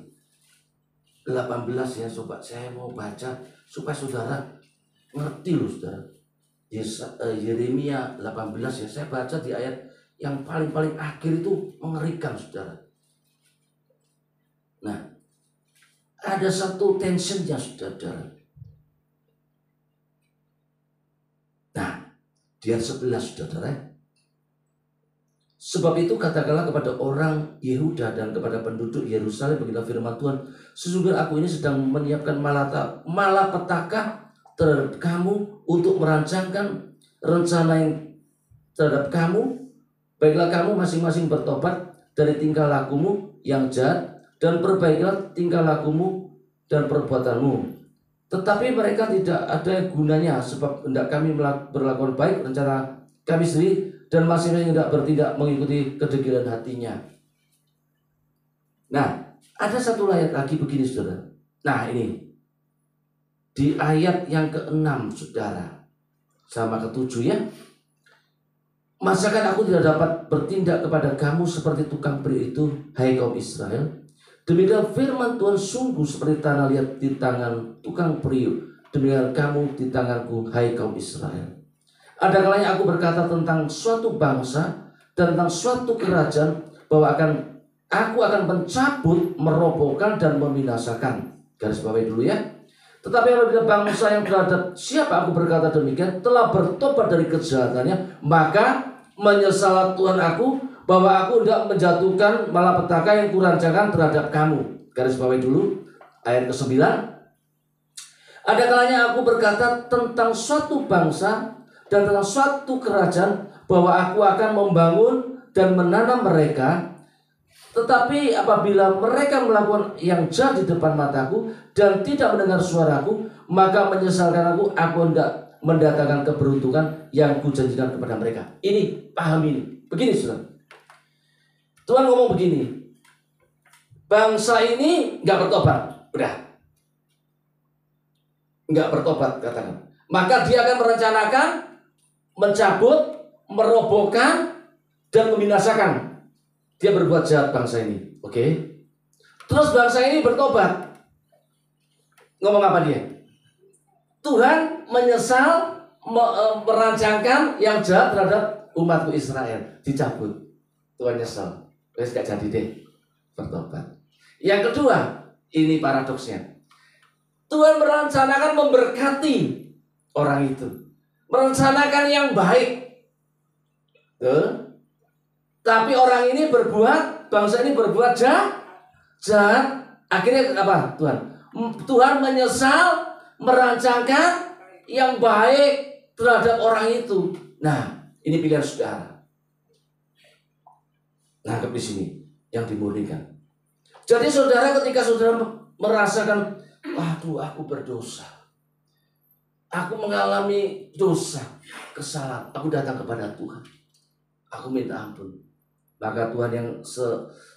18 ya, coba saya mau baca supaya saudara ngerti loh saudara. Yeremia 18 ya, saya baca di ayat yang paling akhir itu mengerikan saudara. Nah, ada satu tensionnya saudara. Nah, di ayat 11 saudara. Sebab itu katakanlah kepada orang Yehuda dan kepada penduduk Yerusalem, beginilah firman Tuhan, sesungguhnya aku ini sedang menyiapkan malapetaka terhadap kamu untuk merancangkan rencana yang terhadap kamu. Baiklah kamu masing-masing bertobat dari tingkah lakumu yang jahat dan perbaikilah tingkah lakumu dan perbuatanmu. Tetapi mereka tidak ada gunanya, sebab hendak kami berlakukan baik rencana kami sendiri, dan masing-masing tidak bertindak mengikuti kedegilan hatinya. Nah, ada satu ayat lagi begini saudara. Nah ini di ayat yang ke-6 saudara, sama ke-7 ya. Masakan aku tidak dapat bertindak kepada kamu seperti tukang peri itu, hai kaum Israel? Demikian firman Tuhan, sungguh seperti tanah liat di tangan tukang peri, demikian kamu di tanganku, hai kaum Israel. Ada kalanya aku berkata tentang suatu bangsa dan tentang suatu kerajaan bahwa aku akan mencabut, merobohkan dan membinasakan. Garis bawahi dulu ya. Tetapi apabila bangsa yang terhadap siapa aku berkata demikian telah bertobat dari kejahatannya, maka menyesal Tuhan aku bahwa aku tidak menjatuhkan malapetaka yang kurancangkan terhadap kamu. Garis bawahi dulu ayat ke-9. Ada kalanya aku berkata tentang suatu bangsa dan tentang suatu kerajaan bahwa aku akan membangun dan menanam mereka. Tetapi apabila mereka melakukan yang jahat di depan mataku dan tidak mendengar suaraku, maka menyesalkan aku hendak mendatangkan keberuntungan yang kujanjikan kepada mereka. Ini, paham ini. Begini saudara. Tuhan ngomong begini. Bangsa ini nggak bertobat. Udah. Nggak bertobat katakan. Maka dia akan merencanakan mencabut, merobohkan, dan membinasakan. Dia berbuat jahat bangsa ini. Oke. Terus bangsa ini bertobat. Ngomong apa dia? Tuhan menyesal merancangkan yang jahat terhadap umatku Israel. Dicabut. Tuhan nyesal. Wes gak jadi deh. Bertobat. Yang kedua, ini paradoksnya. Tuhan merencanakan memberkati orang itu. Merencanakan yang baik. Tapi orang ini bangsa ini berbuat jahat. Akhirnya apa Tuhan? Tuhan menyesal merancangkan yang baik terhadap orang itu. Nah, ini pilihan saudara. Nangkep di sini yang dimurnikan. Jadi saudara, ketika saudara merasakan, waduh aku berdosa, aku mengalami dosa, kesalahan, aku datang kepada Tuhan, aku minta ampun. Maka Tuhan yang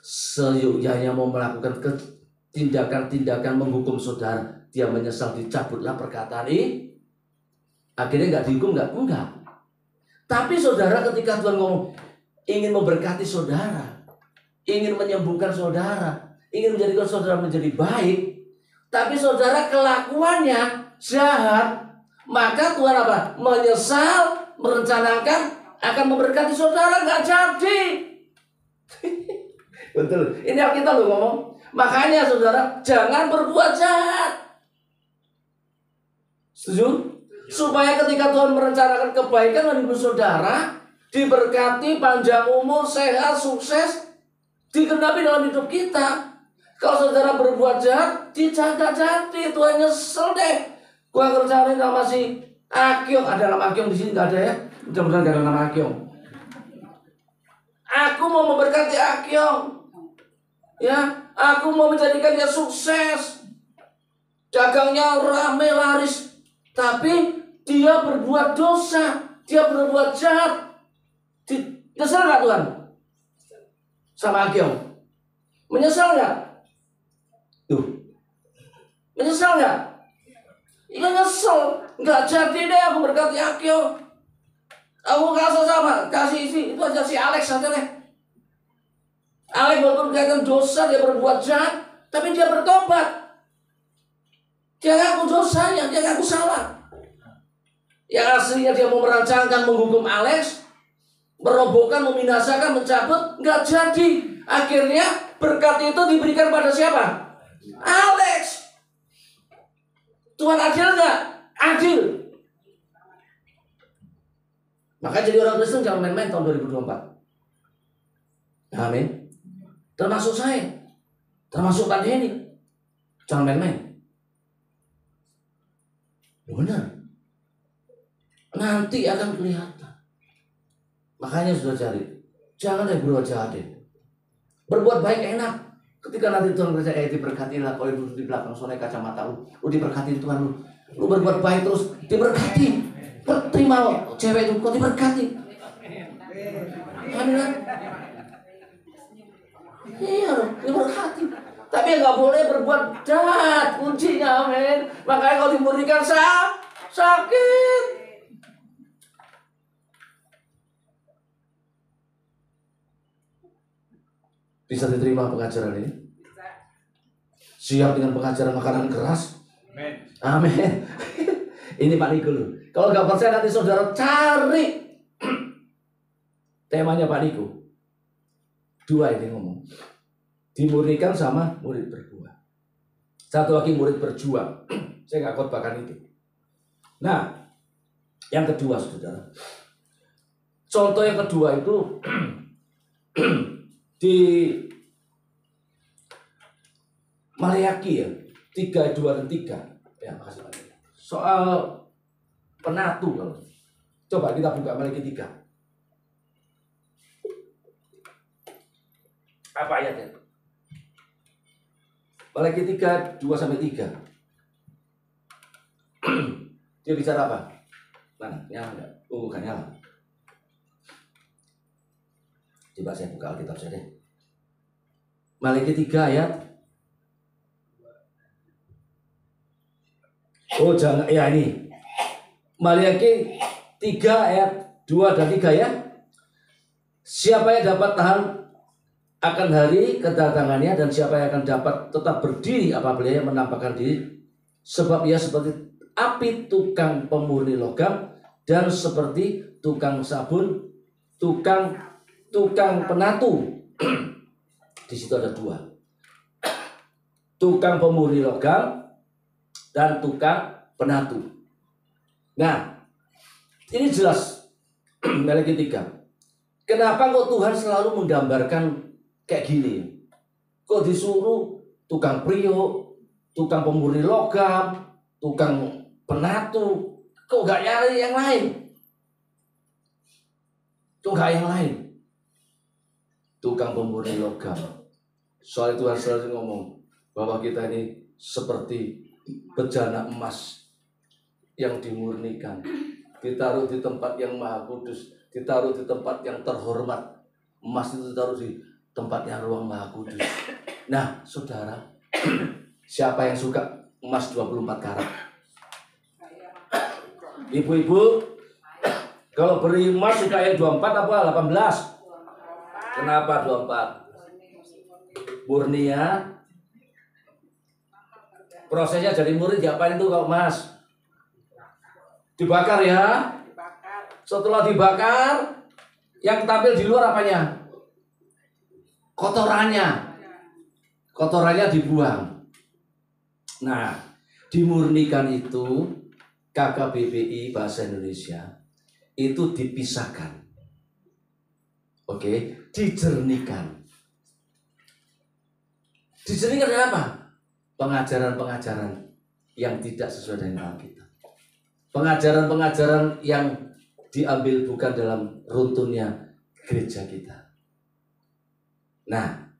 seyogyanya mau melakukan tindakan-tindakan menghukum saudara, dia menyesal, dicabutlah perkataan ini. Akhirnya nggak dihukum, enggak. Tapi saudara, ketika Tuhan ngomong ingin memberkati saudara, ingin menyembuhkan saudara, ingin menjadikan saudara menjadi baik, tapi saudara kelakuannya jahat, maka Tuhan apa? Menyesal, merencanakan akan memberkati saudara, nggak jadi. Betul. Ini yang kita loh ngomong. Makanya saudara, jangan berbuat jahat. Setuju? Supaya ketika Tuhan merencanakan kebaikan bagi saudara, diberkati, panjang umur, sehat, sukses, digenapi dalam hidup kita. Kalau saudara berbuat jahat, dijaga jadi. Tuhan nyesel deh. Gua kerjain sama si Akyong. Ada nama Akyong di sini nggak ada ya? Mudah-mudahan nggak ada nama Akyong. Aku mau memberkati Akyong. Ya, aku mau menjadikan dia sukses. Dagangnya rame, laris. Tapi dia berbuat dosa, dia berbuat jahat. Nyesel nggak Tuhan? Sama Akyong? Menyesal nggak? Tuh, menyesal nggak? Iya nyesel, nggak jadi deh aku berkati Akyong. Aku kasih sama, kasih itu aja si Alex saja deh. Alex walaupun kelihatan dosa, dia berbuat jahat, tapi dia bertobat. Dia ngaku dosanya, dia ngaku salah. Yang aslinya dia mau merancangkan menghukum Alex, merobohkan, membinasakan, mencabut, nggak jadi. Akhirnya berkat itu diberikan pada siapa? Alex. Tuhan adil nggak? Adil. Maka jadi orang Kristen jangan main-main tahun 2024. Amin. Termasuk saya, termasuk Pak Denny. Jangan main-main. Benar. Nanti akan kelihatan. Makanya sudah cari. Jangan deh berbuat jahat deh. Berbuat baik enak. Ketika nanti Tuhan berkata, diberkatilah kau duduk di belakang soalnya kacamata lu diberkati Tuhan lu. Lu berbuat baik terus diberkati. Terima lo, cewek itu kok diberkati. Amin. Iya loh, diberkati. Tapi nggak boleh berbuat jahat, kuncinya, amin. Makanya kalau diberikan sakit. Bisa diterima pengajaran ini? Siap dengan pengajaran makanan keras? Amin. Ini Pak Niko loh. Kalau nggak percaya nanti saudara cari temanya Pak Niko. 2 ini ngomong. Dimurnikan sama murid berbuah. Satu lagi murid berjuang. Saya nggak khotbahkan itu. Nah, yang kedua saudara. Contoh yang kedua itu di Maleakhi ya, 3, 2 dan 3. Ya, makasih Pak. Soal penatu kalau. Coba kita buka Maleakhi 3. Apa ayatnya? Maleakhi 3, 2 sampai 3. Dia bicara apa? Mana? Nyala enggak? Oh, bukan nyala. Coba saya buka Alkitab saja deh. Maleakhi 3 ayat. Oh jangan, ya ini. Maleakhi 3 ayat 2 dan 3 ya. Siapa yang dapat tahan akan hari kedatangannya, dan siapa yang akan dapat tetap berdiri apabila ia menampakkan diri, sebab ia seperti api tukang pemurni logam, dan seperti tukang sabun, tukang penatu. Di situ ada 2. Tukang pemurni logam dan tukang penatu. Nah, ini jelas Maleakhi 3. Kenapa kok Tuhan selalu menggambarkan kayak gini? Kok disuruh tukang priok, tukang pemurni logam, tukang penatu, kok gak nyari yang lain? Kok gak yang lain? Tukang pemurni logam Soal Tuhan selalu ngomong bahwa kita ini seperti bejana emas yang dimurnikan, ditaruh di tempat yang maha kudus, ditaruh di tempat yang terhormat. Emas itu ditaruh di tempat yang ruang maha kudus. Nah, saudara, siapa yang suka emas 24 karat? Ibu-ibu, kalau beri emas suka yang 24 apa 18? Kenapa 24? Murni ya. Prosesnya jadi murni diapain itu kalau emas? Dibakar ya. Setelah dibakar, yang tampil di luar apanya? Kotorannya. Kotorannya dibuang. Nah, dimurnikan itu KKBBI bahasa Indonesia itu dipisahkan. Oke, dijernihkan. Dijernihkan dengan apa? Pengajaran-pengajaran yang tidak sesuai dengan Alkitab. Pengajaran-pengajaran yang diambil bukan dalam runtunnya gereja kita. Nah,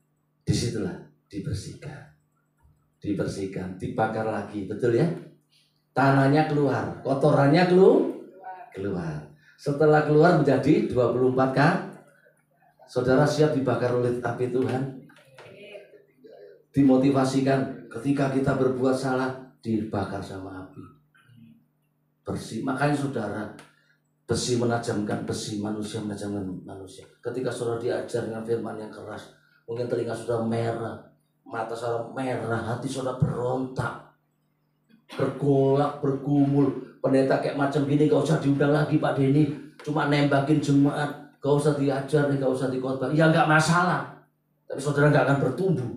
disitulah dibersihkan. Dibersihkan, dibakar lagi, betul ya? Tanahnya keluar, kotorannya keluar. Setelah keluar menjadi 24 kan? Saudara siap dibakar oleh api Tuhan? Dimotivasikan ketika kita berbuat salah, dibakar sama api. Bersih, makanya saudara, besi menajamkan besi, manusia menajamkan manusia. Ketika saudara diajar dengan firman yang keras, mungkin telinga saudara merah, mata saudara merah, hati saudara berontak, bergolak, bergumul. Pendeta kayak macam gini gak usah diundang lagi Pak Denny, cuma nembakin jemaat, gak usah diajar, gak usah dikhotbah. Ya gak masalah, tapi saudara gak akan bertumbuh.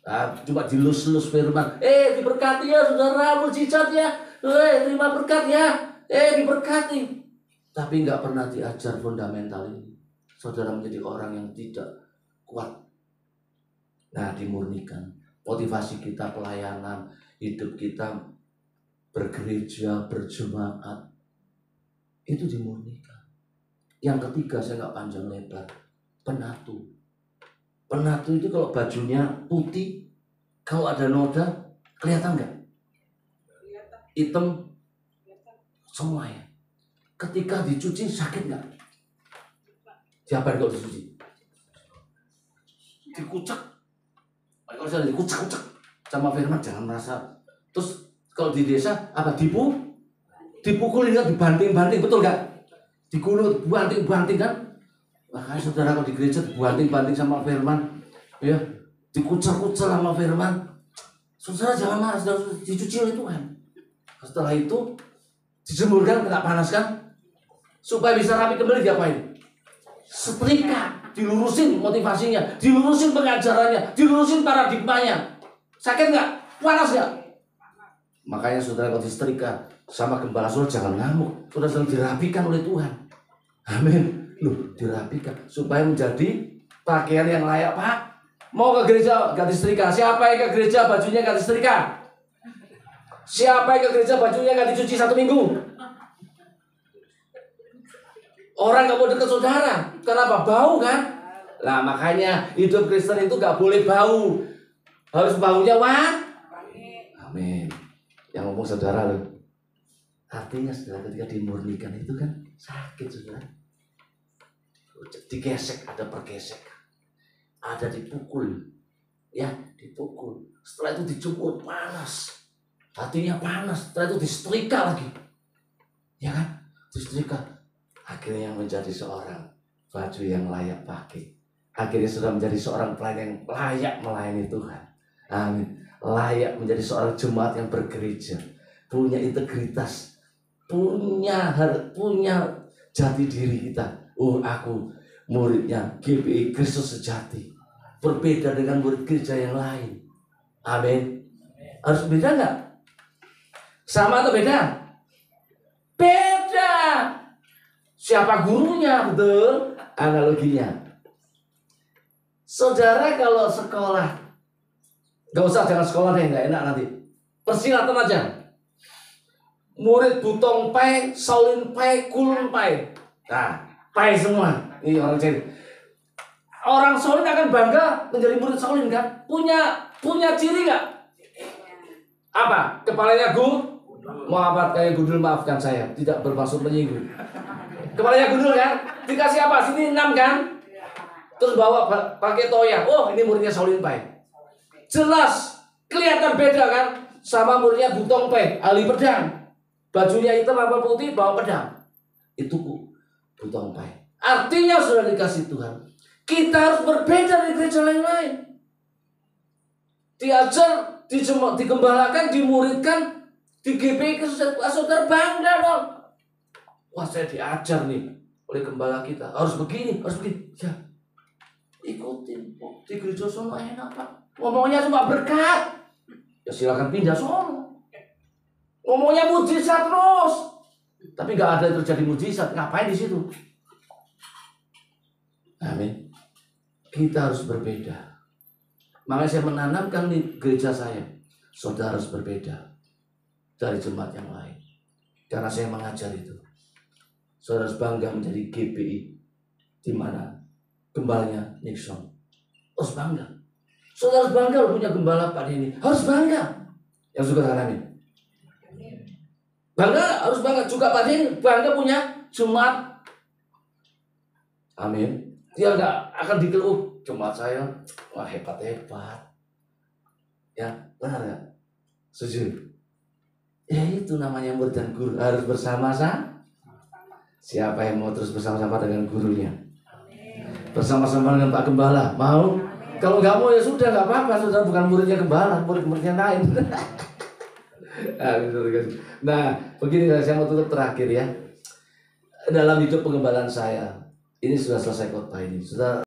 Nah, cuma dilus-lus firman, diberkati ya saudara, mujizat ya, terima berkat ya, diberkati. Tapi nggak pernah diajar fundamental ini. Saudara menjadi orang yang tidak kuat. Nah, dimurnikan. Motivasi kita, pelayanan, hidup kita, bergereja, berjemaat, itu dimurnikan. Yang ketiga, saya nggak panjang lebar, penatu. Penatu itu kalau bajunya putih, kalau ada noda, kelihatan nggak? Hitam semua ya. Ketika dicuci sakit nggak? Siapa kalau dicuci? Dikucek. Kalau saya dikucek-kucek sama firman jangan merasa. Terus kalau di desa apa dipukulin kan, dibanting-banting, betul nggak? Digunung, banting-banting kan? Makanya saudara kalau di gereja dibanting-banting sama firman, ya, dikucel-kucel sama firman. Saudara jangan marah, saudara dicuci oleh Tuhan. Setelah itu dijemurkan, kena panas kan, supaya bisa rapi kembali diapain? Setrika, dilurusin motivasinya, dilurusin pengajarannya, dilurusin paradigmanya. Sakit nggak? Panas nggak? Makanya saudara kalau disetrika sama gembala saudara jangan ngamuk, saudara sedang dirapikan oleh Tuhan. Amin. Loh, dirapikan supaya menjadi pakaian yang layak. Pak, mau ke gereja ganti setrika? Siapa yang ke gereja bajunya ganti setrika? Siapa yang ke gereja bajunya ganti cuci 1 minggu? Orang gak mau dekat saudara. Kenapa? Bau kan? Nah, makanya hidup Kristen itu gak boleh bau. Harus baunya amin. Yang ngomong saudara loh. Artinya saudara ketika dimurnikan itu kan sakit saudara. Digesek, ada pergesekan, ada dipukul, ya dipukul. Setelah itu dicukur panas, hatinya panas. Setelah itu disetrika lagi, ya kan? Disetrika. Akhirnya yang menjadi seorang baju yang layak pakai. Akhirnya sudah menjadi seorang pelayan yang layak melayani Tuhan. Amin. Layak menjadi seorang jemaat yang bergereja, punya integritas, punya jati diri kita. Oh, aku muridnya GBI Kristus Sejati. Berbeda dengan murid gereja yang lain. Amin. Harus beda nggak? Sama atau beda? Beda. Siapa gurunya? Betul. Analoginya. Saudara kalau sekolah, jangan sekolah deh, nggak enak nanti. Persilatan aja. Murid butong pai, saulin pai, kulun pai. Nah, pai semua. Ini orang cari. Orang Solin akan bangga menjadi murid Solin kan? Punya ciri nggak? Apa? Kepalanya maaf kayak gundul, maafkan saya, tidak bermaksud menyinggung. Kepalanya gundul kan? Dikasih apa? Sini 6 kan? Terus bawa pakai toya. Oh, ini muridnya Solin Pai. Jelas kelihatan beda kan? Sama muridnya Butong Pai, ahli pedang. Bajunya hitam apa putih, bawa pedang. Itu Butong Pai. Artinya sudah dikasih Tuhan. Kita harus berbeda dari gereja lain-lain. Diajar, digembalakan, dimuridkan, di GPI saudara bangga dong. Wah, saya diajar nih oleh gembala kita. Harus begini, harus begini. Ya, ikutin. Di gereja sono enak Pak. Ngomongnya cuma berkat. Ya silakan pindah sono. Ngomongnya mujizat terus. Tapi nggak ada yang terjadi mujizat. Ngapain di situ? Amin. Kita harus berbeda. Makanya saya menanamkan di gereja saya, saudara harus berbeda dari jemaat yang lain. Karena saya mengajar itu. Saudara harus bangga menjadi GPI, di mana gembalanya Nixon. Harus bangga. Saudara harus bangga loh punya gembala Pak Denny. Harus bangga. Yang suka katakan amin. Bangga, harus bangga juga Pak Denny. Bangga punya jemaat. Amin. Dia nggak akan dikeluh, jemaat saya wah hebat-hebat. Ya, benar ya? Setuju? Ya itu namanya murid dan guru, harus bersama-sama. Siapa yang mau terus bersama-sama dengan gurunya? Bersama-sama dengan Pak Gembala, mau? Kalau nggak mau ya sudah, nggak apa-apa. Saudara bukan muridnya Gembala, murid-muridnya lain. Nah, begini saya mau tutup terakhir ya. Dalam hidup pengembalaan saya, ini sudah selesai khotbah ini. Sudah